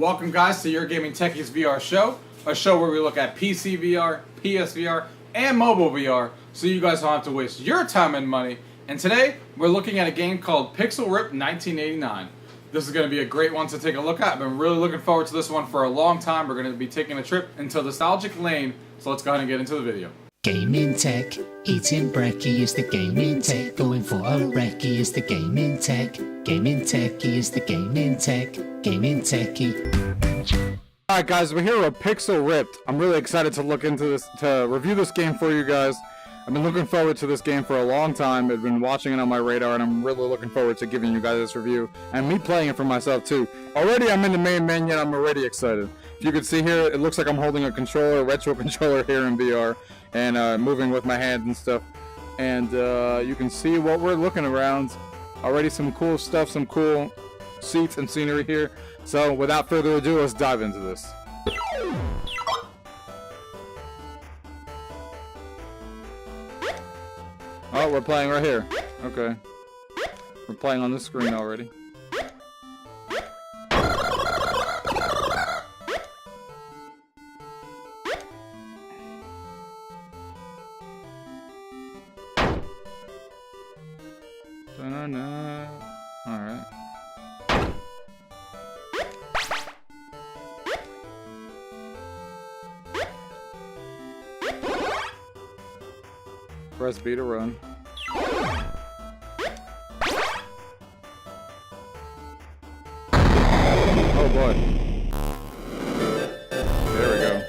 Welcome guys to UrGamingTechie's VR show, a show where we look at PC VR, PSVR, and mobile VR, so you guys don't have to waste your time and money. And today, we're looking at a game called Pixel Rip 1989. This is going to be a great one to take a look at. I've been really looking forward to this one for a long time. We're going to be taking a trip into nostalgic lane, so let's go ahead and get into the video. Gaming tech, eating brekkie is the gaming tech. Going for a recce is the gaming tech. Gaming techie is the gaming tech. Gaming techie. Alright guys, we're here with Pixel Ripped. I'm really excited to look into this, to review this game for you guys. I've been looking forward to this game for a long time. I've been watching it on my radar, and I'm really looking forward to giving you guys this review. And me playing it for myself too. Already I'm in the main menu, and I'm already excited. If you can see here, it looks like I'm holding a controller, retro controller here in VR. And moving with my hands and stuff. And you can see what we're looking around. Already some cool stuff, some cool seats and scenery here. So without further ado, let's dive into this. Oh, we're playing right here. Okay. We're playing on this screen already. Alright. Press B to run. Oh boy. There we go.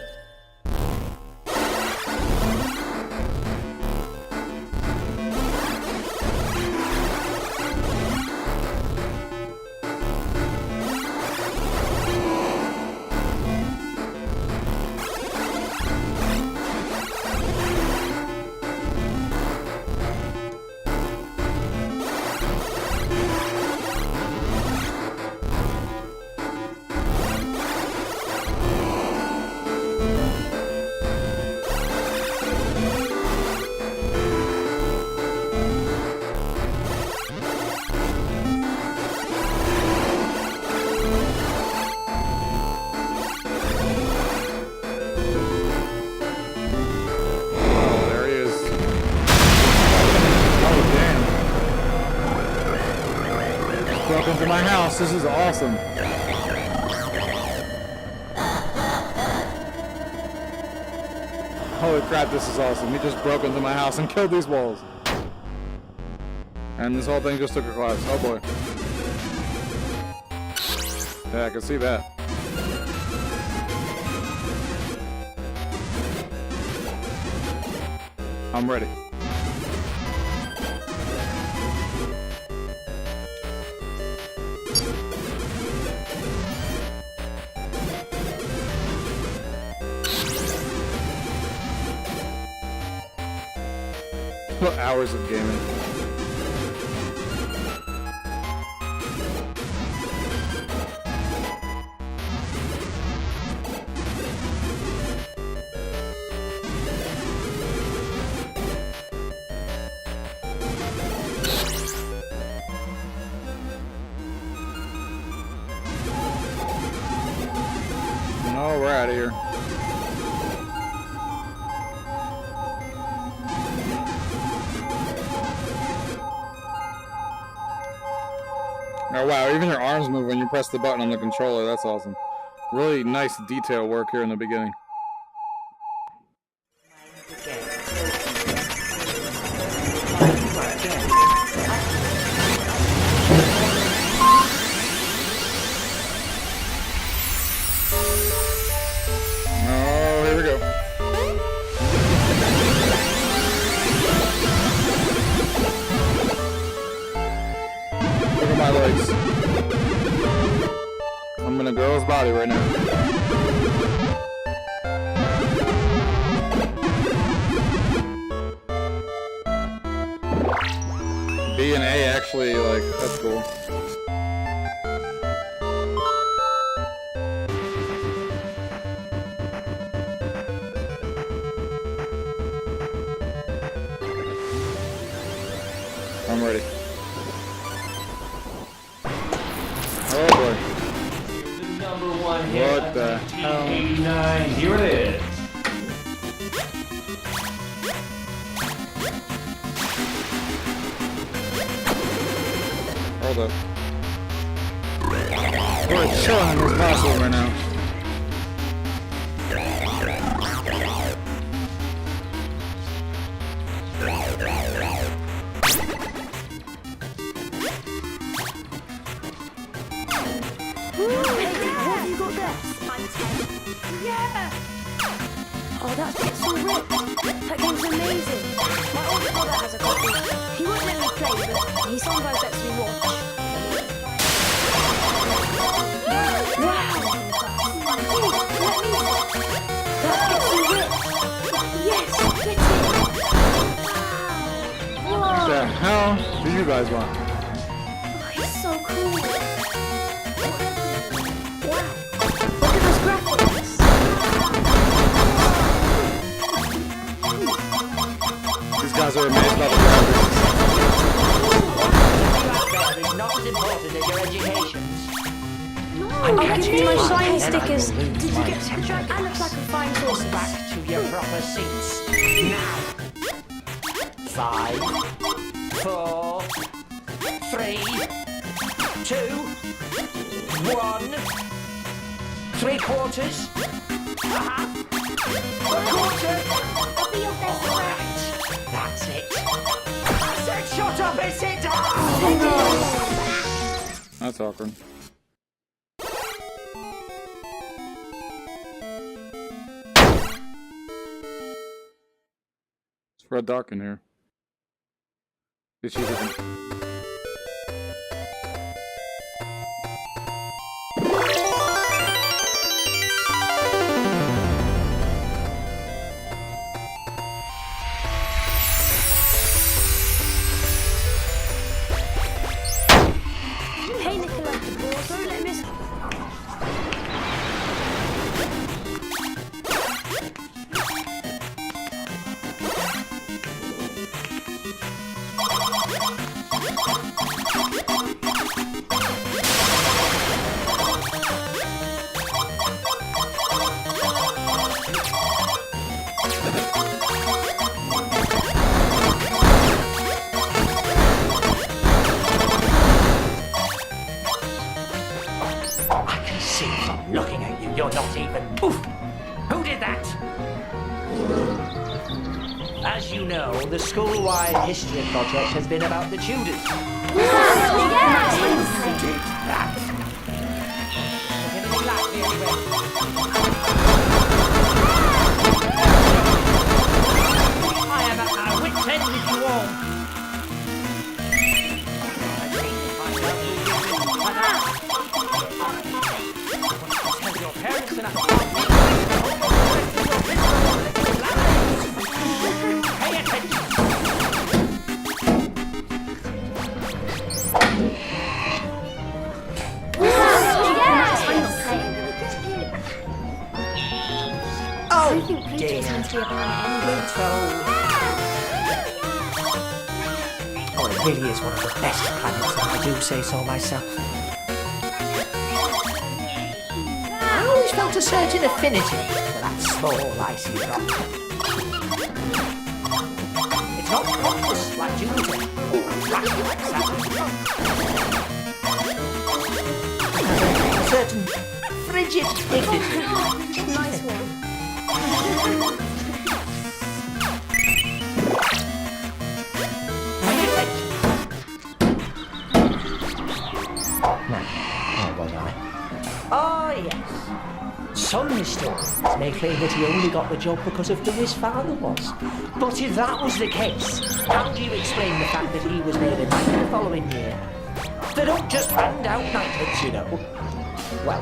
Welcome to my house. This is awesome. Holy crap, this is awesome. He just broke into my house and killed these walls. And this whole thing just took a collapse. Oh boy. Yeah, I can see that. I'm ready. Hours of gaming. No, we're out of here. Oh wow, even your arms move when you press the button on the controller. That's awesome. Really nice detail work here in the beginning. Oh, here we go. Look at my legs. I'm in a girl's body right now. B and A actually, like, that's cool. I'm ready. Oh boy. The #1 down here. What the hell? 89. Here it is. Hold up. We're chilling in this castle right now. Oh, that's so rip. That game's amazing. My older brother has a copy. He won't let me play, but he sometimes lets me watch. Wow! That's so rip. Yes, get it. What the hell do you guys want? Oh, he's so cool. Wow. Look at those graphics. These guys are amazed by the graphics. Is not as important as your educations. I'll give you my shiny Then I stickers. will lose Did you my get to track? That looks like a fine sauce. Back to your proper seats. Now. 5, 4, 3, 2, 1. 3 quarters. A quarter. I'll be your best All friend. right. That's it. I said shut up and sit down. That's awkward. It's red dark in here. Did you even... Hey, Nicola. Don't let Miss... I can see from looking at you, you're not even. Oof! Who did that? As you know, the school-wide history project has been about the Tudors. Who did that? Was everything likely anyway? I am at my wit's end with you all. I need to find out who did this. Tell your parents and pay attention. I think Pluto's meant to be a planet anyway. Oh, it really is one of the best planets, if I do say so myself. I always felt a certain affinity for that small, icy rock. It's not pompous like Jupiter, or ratty like Saturn. A certain frigid dignity. Nice one. Pay attention. Now, where was I? Oh, yes. Some historians may claim that he only got the job because of who his father was. But if that was the case, how do you explain the fact that he was made a knight the following year? They don't just hand out knighthoods, you know. Well,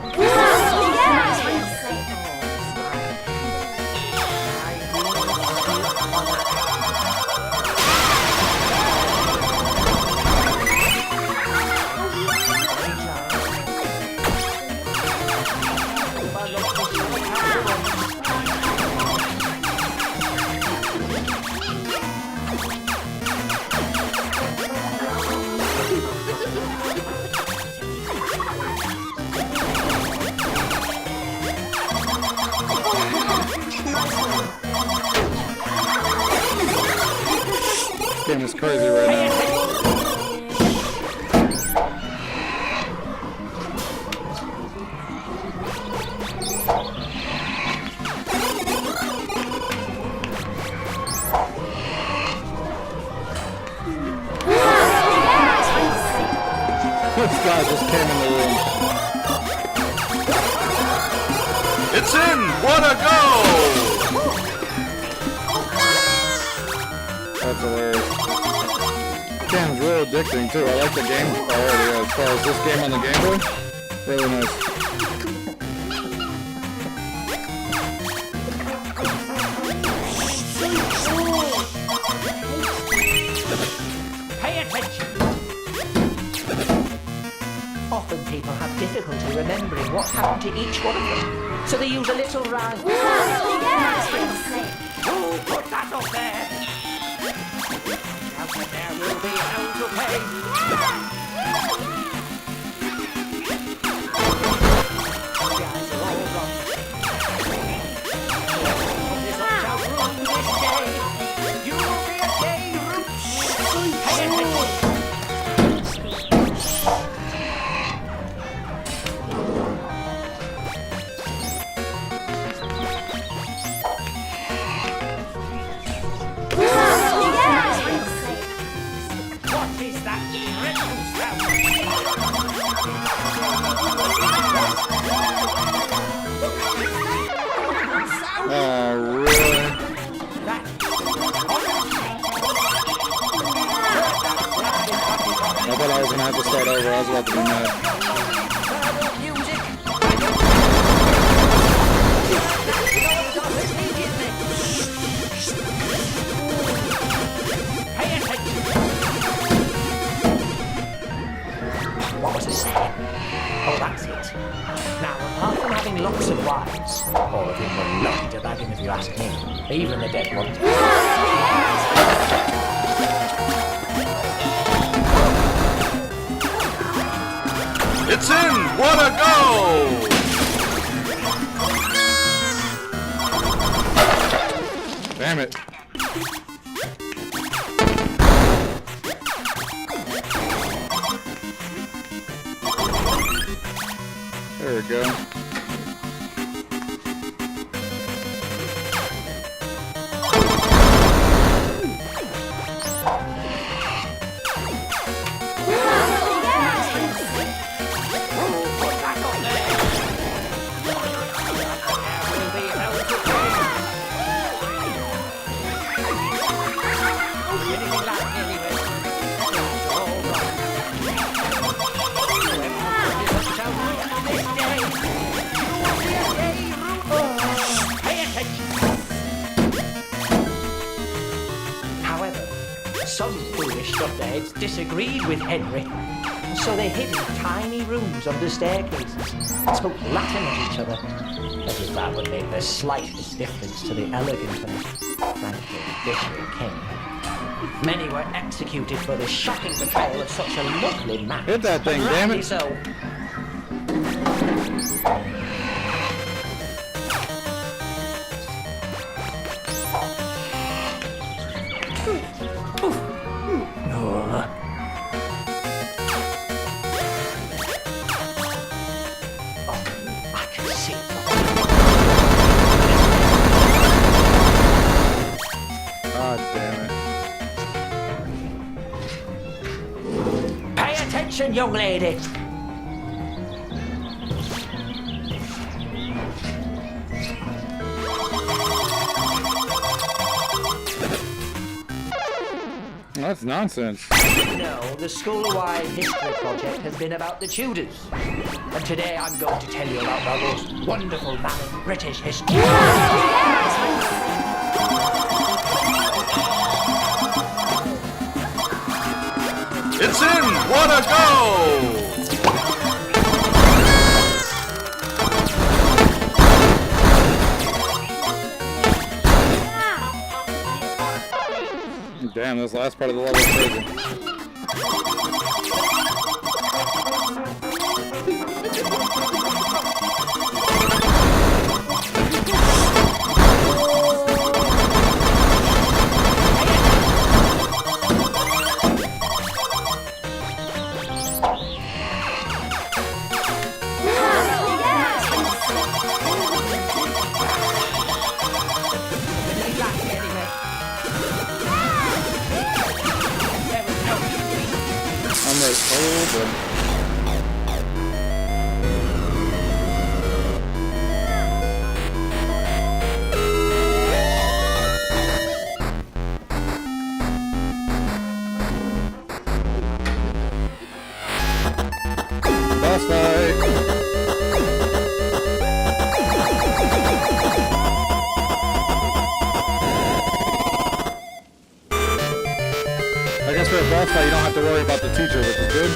game is crazy right now. This guy just came in the room. It's in! What a go! That's hilarious. This game's real addicting too. I like the game already as far as this game on the Game Boy. Really nice. Pay attention! Often people have difficulty remembering what happened to each one of them, so they use a little rhyme. Who put that up there? Now that there will be hell to pay. Guys are all gone. This all shall ruin this day. You will be a day root. Pay attention. What is that dreadful sound? Oh, really? I thought I was gonna have to start over. I was about to be mad. What was I saying? Oh, that's it. Now, apart from having lots of wives, all of whom were lucky to bag him if you ask me, even the dead ones. It's in! What a go! Damn it. There we go. However, some foolish thunderheads disagreed with Henry, so they hid in tiny rooms under staircases and spoke Latin at each other, as if that would make the slightest difference to the elegant and frankly vicious king. Many were executed for the shocking betrayal of such a lovely man. Hit that thing, damn it. So. I can see it. God damn it. Pay attention, young lady. That's nonsense. No, the school-wide history project has been about the Tudors. And today I'm going to tell you about the most wonderful man in British history. It's in! What a go! Damn, this last part of the level is crazy. why you don't have to worry about the teacher, which is good.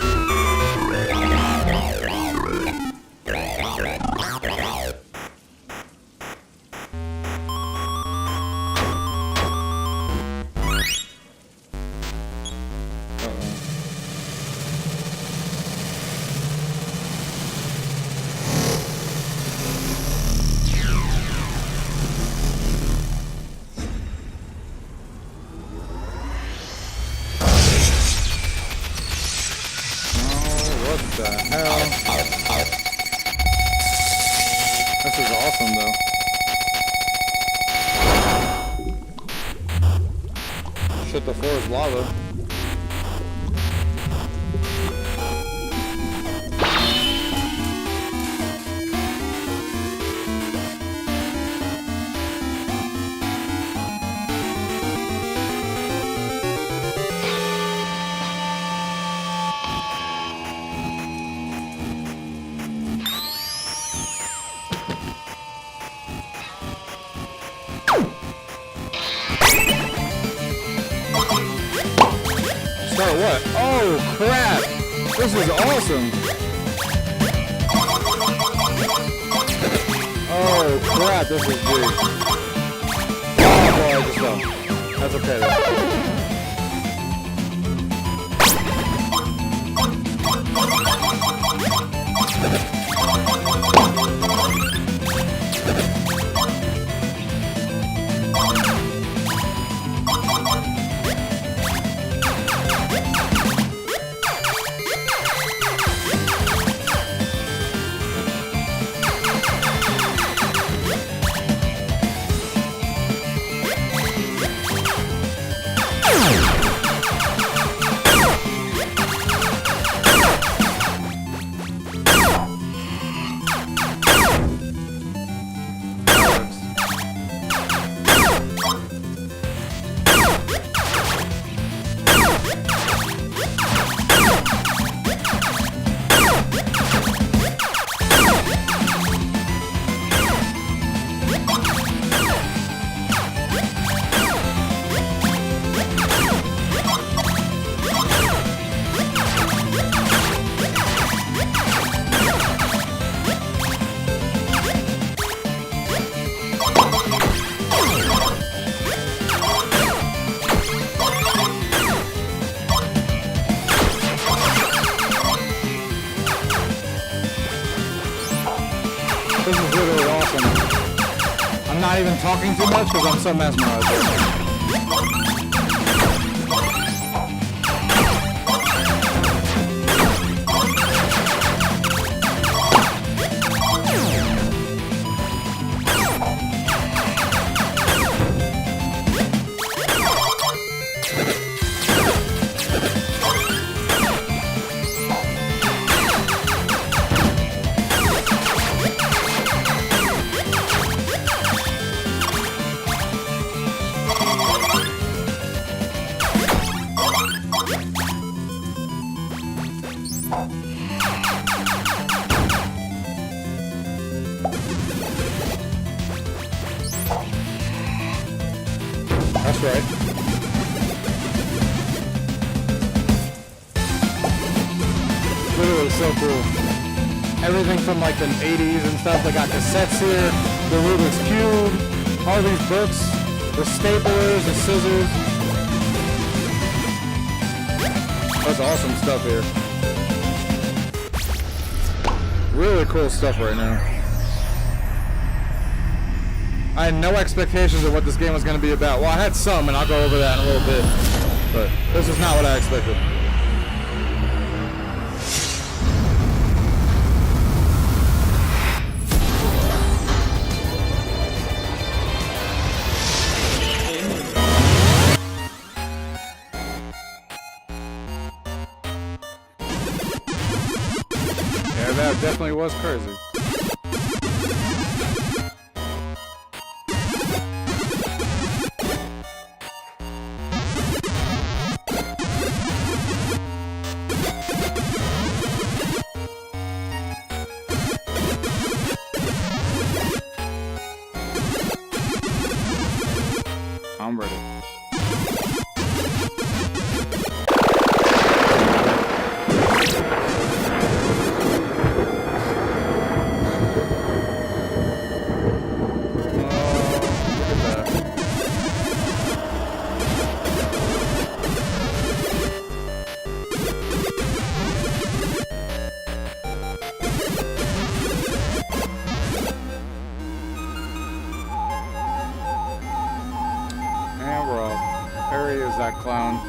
What the hell? This is awesome, though. Shit, the floor is lava. Start what? Oh crap! This is awesome! Oh crap, this is big. Oh boy, I just fell. That's okay though. This is literally awesome. I'm not even talking too much because I'm so mesmerized. That's right. Literally so cool. Everything from like the 80s and stuff. They got cassettes here, the Rubik's Cube, all these books, the staplers, the scissors. That's awesome stuff here. Really cool stuff right now. I had no expectations of what this game was going to be about. Well, I had some, and I'll go over that in a little bit. But this is not what I expected. Yeah, that definitely was crazy. I'm ready. recognize that clown.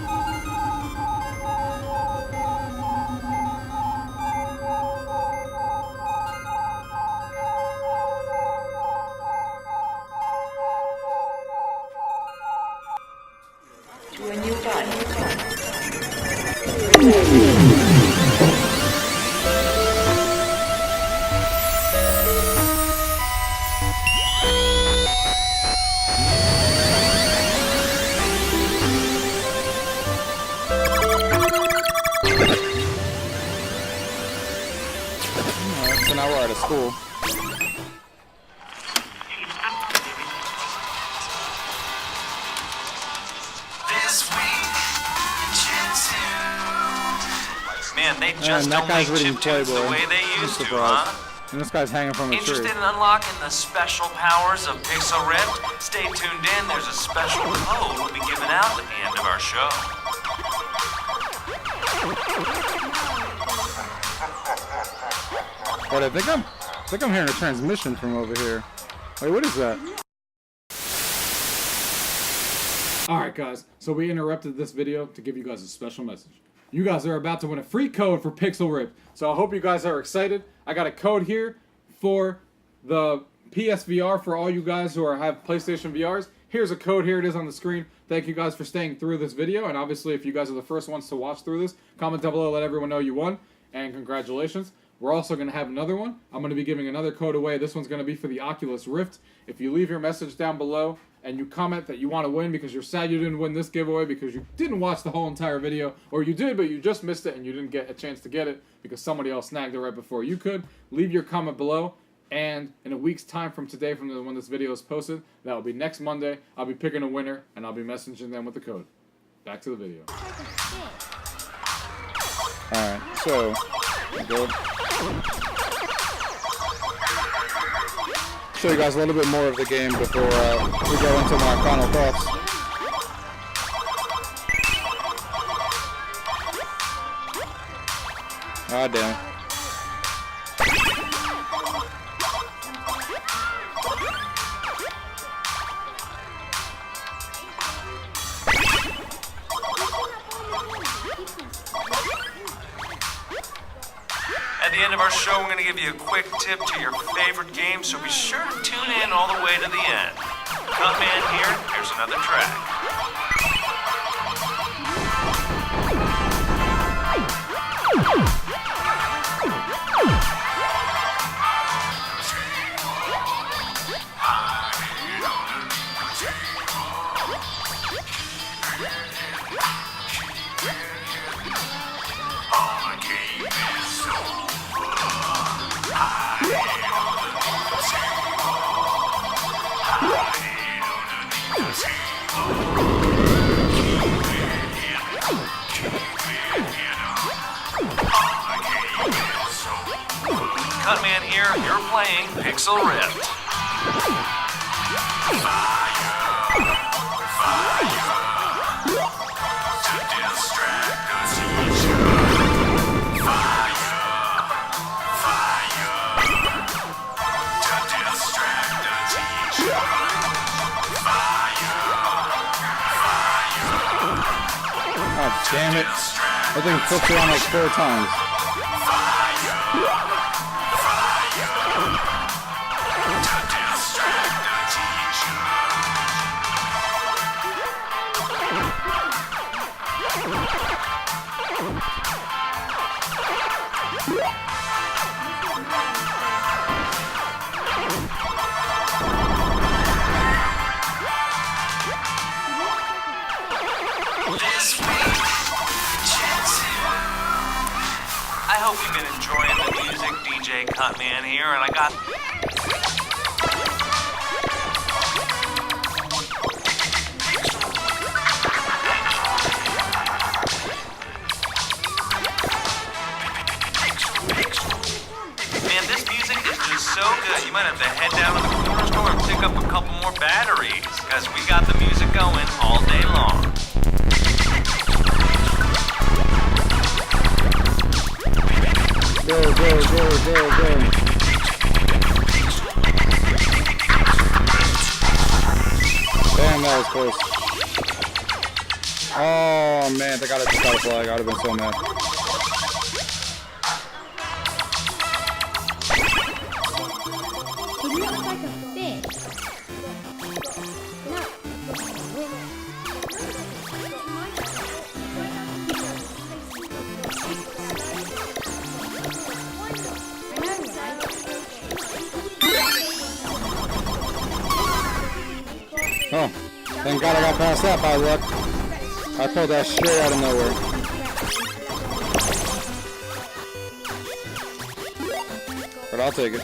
Alright, so now we're out of school. Man, they just that don't guy's make reading chiptunes the Playboy. way they I'm used to, surprised. huh? And this guy's hanging from a Interested tree. in unlocking the special powers of Pixel Rift? Stay tuned in. There's a special code we'll be giving out at the end of our show. But I think I'm hearing a transmission from over here. Wait, what is that? Alright guys, so we interrupted this video to give you guys a special message. You guys are about to win a free code for Pixel Rift. So I hope you guys are excited. I got a code here for the PSVR for all you guys who have PlayStation VRs. Here's a code, here it is on the screen. Thank you guys for staying through this video, and obviously if you guys are the first ones to watch through this, comment down below, let everyone know you won, and congratulations. We're also going to have another one. I'm going to be giving another code away. This one's going to be for the Oculus Rift. If you leave your message down below and you comment that you want to win because you're sad you didn't win this giveaway because you didn't watch the whole entire video, or you did but you just missed it and you didn't get a chance to get it because somebody else snagged it right before you could, leave your comment below. And in a week's time from today, from when this video is posted, that will be next Monday, I'll be picking a winner and I'll be messaging them with the code. Back to the video. Alright, so go. Show you guys a little bit more of the game before we go into my final thoughts. Ah, damn it. At the end of our show, we're going to give you a quick tip to your favorite game, so be sure to tune in all the way to the end. Cut man here, here's another track. Cutman here, you're playing Pixel Rift. God damn it. That thing flips around like 4 times. I hope you've been enjoying the music, DJ Cutman here, and I got... Man, this music is just so good. You might have to head down to the corner store and pick up a couple more batteries, because we got the music going all day long. Go, go, go, go, go. Damn, that was close. Oh man, they got a flag. I would have been so mad. He looks like a fish. Oh, thank God I got past that by luck. I pulled that straight out of nowhere. But I'll take it.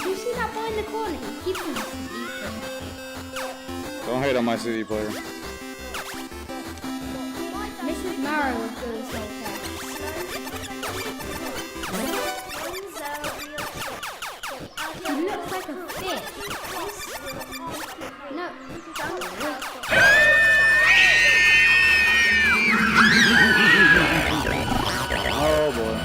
You see that boy in the corner? He keeps on Don't hate on my CD player. Mrs. Marrow was doing so fast. He looks like a fish. No, Oh boy.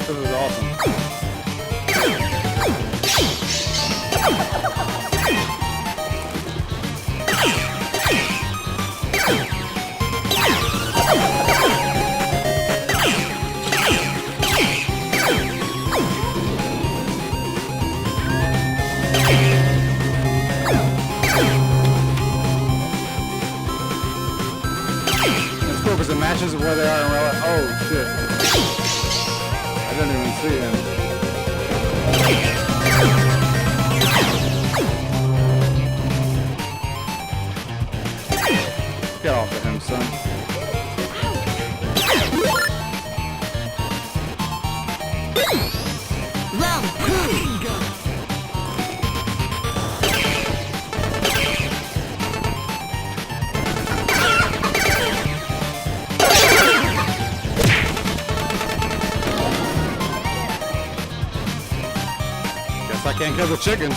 This is awesome. It's cool because it matches where they are in real life. Oh shit. I didn't even see him. Get off of him, son. Guess I can't kill the chickens.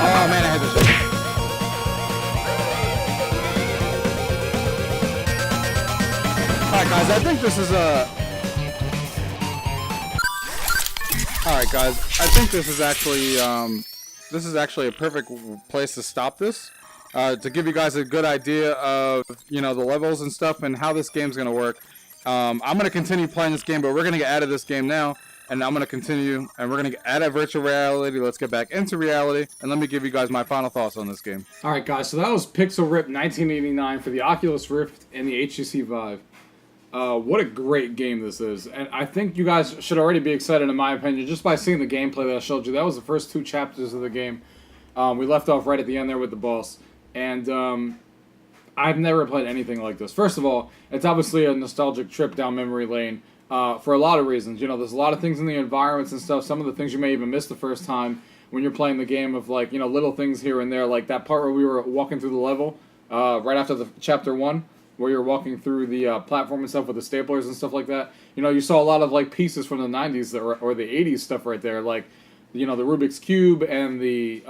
Oh man, I hate this chicken. Alright guys, I think this is a... Alright guys, I think this is actually a perfect place to stop this. To give you guys a good idea of, you know, the levels and stuff and how this game's gonna work. I'm gonna continue playing this game, but we're gonna get out of this game now. And I'm gonna continue, and we're gonna get out of virtual reality. Let's get back into reality, and let me give you guys my final thoughts on this game. All right, guys. So that was Pixel Rip 1989 for the Oculus Rift and the HTC Vive. What a great game this is, and I think you guys should already be excited, in my opinion, just by seeing the gameplay that I showed you. That was the first 2 chapters of the game. We left off right at the end there with the boss, and I've never played anything like this. First of all, it's obviously a nostalgic trip down memory lane. For a lot of reasons. You know, there's a lot of things in the environments and stuff. Some of the things you may even miss the first time when you're playing the game of, like, you know, little things here and there. Like that part where we were walking through the level right after the chapter 1, where you're walking through the platform and stuff with the staplers and stuff like that. You know, you saw a lot of, like, pieces from the 90s that were, or the 80s stuff right there. Like, you know, the Rubik's Cube and the...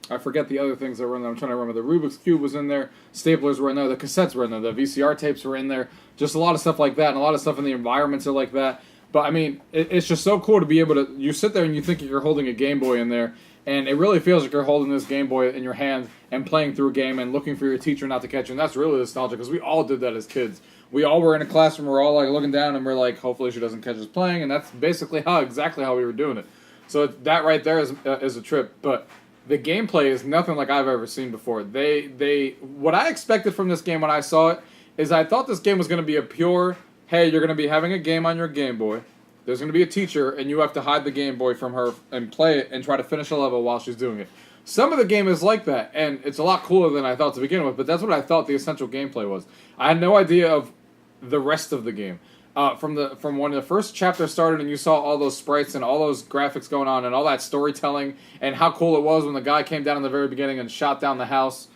I forget the other things that were in there. I'm trying to remember. The Rubik's Cube was in there. Staplers were in there. The cassettes were in there. The VCR tapes were in there. Just a lot of stuff like that, and a lot of stuff in the environments are like that. But, I mean, it's just so cool to be able to... You sit there and you think you're holding a Game Boy in there, and it really feels like you're holding this Game Boy in your hand and playing through a game and looking for your teacher not to catch you. And that's really nostalgic, because we all did that as kids. We all were in a classroom, we're all, like, looking down, and we're like, hopefully she doesn't catch us playing, and that's basically exactly how we were doing it. So that right there is a trip. But... the gameplay is nothing like I've ever seen before. What I expected from this game when I saw it is I thought this game was going to be a pure, hey, you're going to be having a game on your Game Boy. There's going to be a teacher, and you have to hide the Game Boy from her and play it and try to finish a level while she's doing it. Some of the game is like that, and it's a lot cooler than I thought to begin with, but that's what I thought the essential gameplay was. I had no idea of the rest of the game. From when the first chapter started and you saw all those sprites and all those graphics going on and all that storytelling and how cool it was when the guy came down in the very beginning and shot down the house,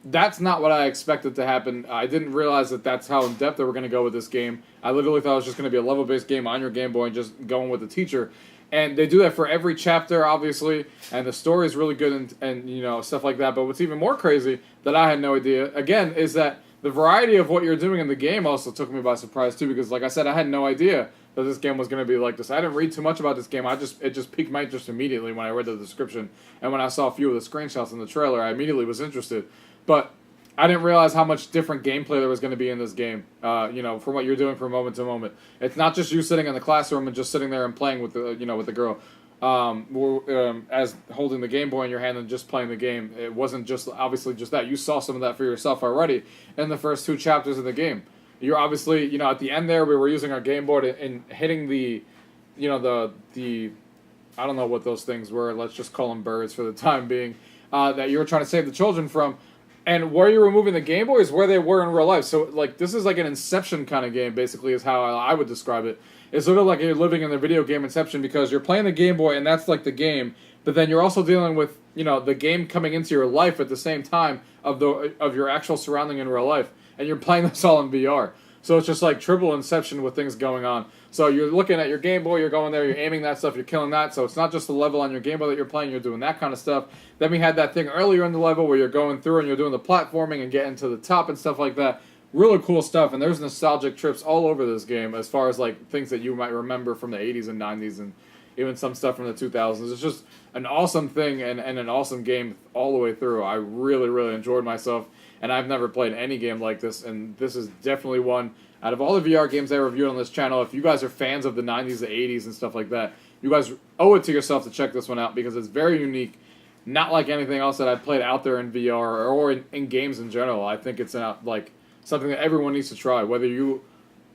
that's not what I expected to happen. I didn't realize that that's how in-depth they were going to go with this game. I literally thought it was just going to be a level-based game on your Game Boy and just going with the teacher. And they do that for every chapter, obviously, and the story is really good and you know, stuff like that. But what's even more crazy that I had no idea, again, is that the variety of what you're doing in the game also took me by surprise, too, because, like I said, I had no idea that this game was going to be like this. I didn't read too much about this game. It just piqued my interest immediately when I read the description. And when I saw a few of the screenshots in the trailer, I immediately was interested. But I didn't realize how much different gameplay there was going to be in this game, you know, from what you're doing from moment to moment. It's not just you sitting in the classroom and just sitting there and playing with the, you know, with the girl, as holding the Game Boy in your hand and just playing the game. It wasn't just, obviously, just that. You saw some of that for yourself already in the first 2 chapters of the game. You're obviously, you know, at the end there, we were using our Game Boy and hitting the, you know, the, I don't know what those things were. Let's just call them birds for the time being, that you were trying to save the children from. And where you were moving the Game Boy is where they were in real life. So, like, this is like an Inception kind of game, basically, is how I would describe it. It's sort of like you're living in the video game Inception because you're playing the Game Boy, and that's like the game. But then you're also dealing with, you know, the game coming into your life at the same time of your actual surrounding in real life. And you're playing this all in VR. So it's just like triple Inception with things going on. So you're looking at your Game Boy, you're going there, you're aiming that stuff, you're killing that. So it's not just the level on your Game Boy that you're playing, you're doing that kind of stuff. Then we had that thing earlier in the level where you're going through and you're doing the platforming and getting to the top and stuff like that. Really cool stuff, and there's nostalgic trips all over this game as far as like things that you might remember from the 80s and 90s and even some stuff from the 2000s. It's just an awesome thing and an awesome game all the way through. I really, really enjoyed myself, and I've never played any game like this, and this is definitely one. Out of all the VR games I reviewed on this channel, if you guys are fans of the 90s, the 80s, and stuff like that, you guys owe it to yourself to check this one out because it's very unique. Not like anything else that I've played out there in VR or in games in general. I think it's like something that everyone needs to try. Whether you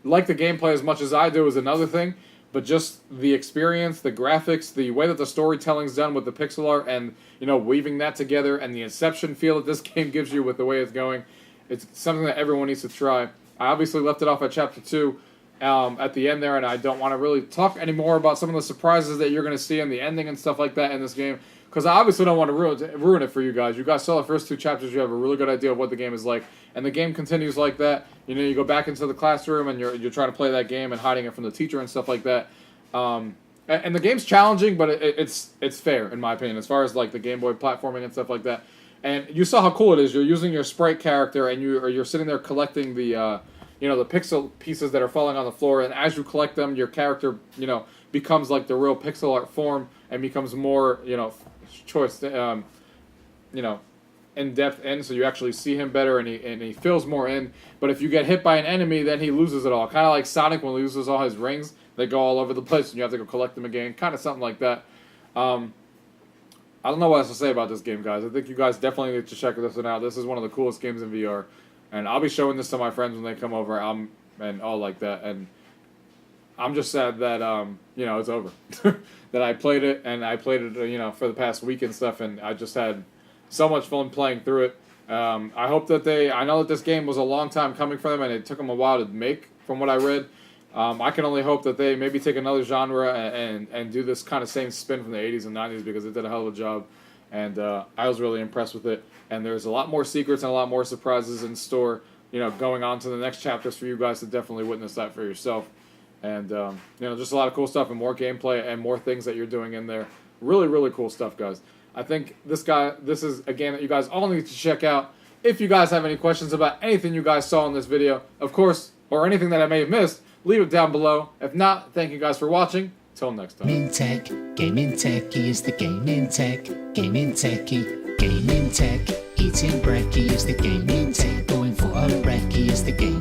like the gameplay as much as I do is another thing, but just the experience, the graphics, the way that the storytelling's done with the pixel art and, you know, weaving that together and the Inception feel that this game gives you with the way it's going, it's something that everyone needs to try. I obviously left it off at Chapter 2 at the end there, and I don't want to really talk anymore about some of the surprises that you're going to see in the ending and stuff like that in this game, because I obviously don't want to ruin it for you guys. You guys saw the first 2 chapters, you have a really good idea of what the game is like, and the game continues like that. You know, you go back into the classroom, and you're trying to play that game and hiding it from the teacher and stuff like that. And the game's challenging, but it's fair, in my opinion, as far as like the Game Boy platforming and stuff like that. And you saw how cool it is. You're using your sprite character, and you're sitting there collecting the you know, the pixel pieces that are falling on the floor. And as you collect them, your character, you know, becomes like the real pixel art form and becomes more, you know, choice, you know, in depth in. So you actually see him better, and he fills more in. But if you get hit by an enemy, then he loses it all. Kind of like Sonic when he loses all his rings. They go all over the place, and you have to go collect them again. Kind of something like that. I don't know what else to say about this game, guys. I think you guys definitely need to check this one out. This is one of the coolest games in VR. And I'll be showing this to my friends when they come over, and all like that. And I'm just sad that, you know, it's over. That I played it, and I played it, you know, for the past week and stuff, and I just had so much fun playing through it. I hope that I know that this game was a long time coming for them, and it took them a while to make, from what I read. I can only hope that they maybe take another genre and do this kind of same spin from the 80s and 90s, because it did a hell of a job. And I was really impressed with it. And there's a lot more secrets and a lot more surprises in store, you know, going on to the next chapters for you guys to definitely witness that for yourself. And, you know, just a lot of cool stuff and more gameplay and more things that you're doing in there. Really, really cool stuff, guys. I think this is a game that you guys all need to check out. If you guys have any questions about anything you guys saw in this video, of course, or anything that I may have missed, leave it down below. If not, thank you guys for watching. Till next time. GamingTechie is the gaming tech. GamingTechie, gaming tech. Eating brekkie is the gaming tech. Going for a recce is the gaming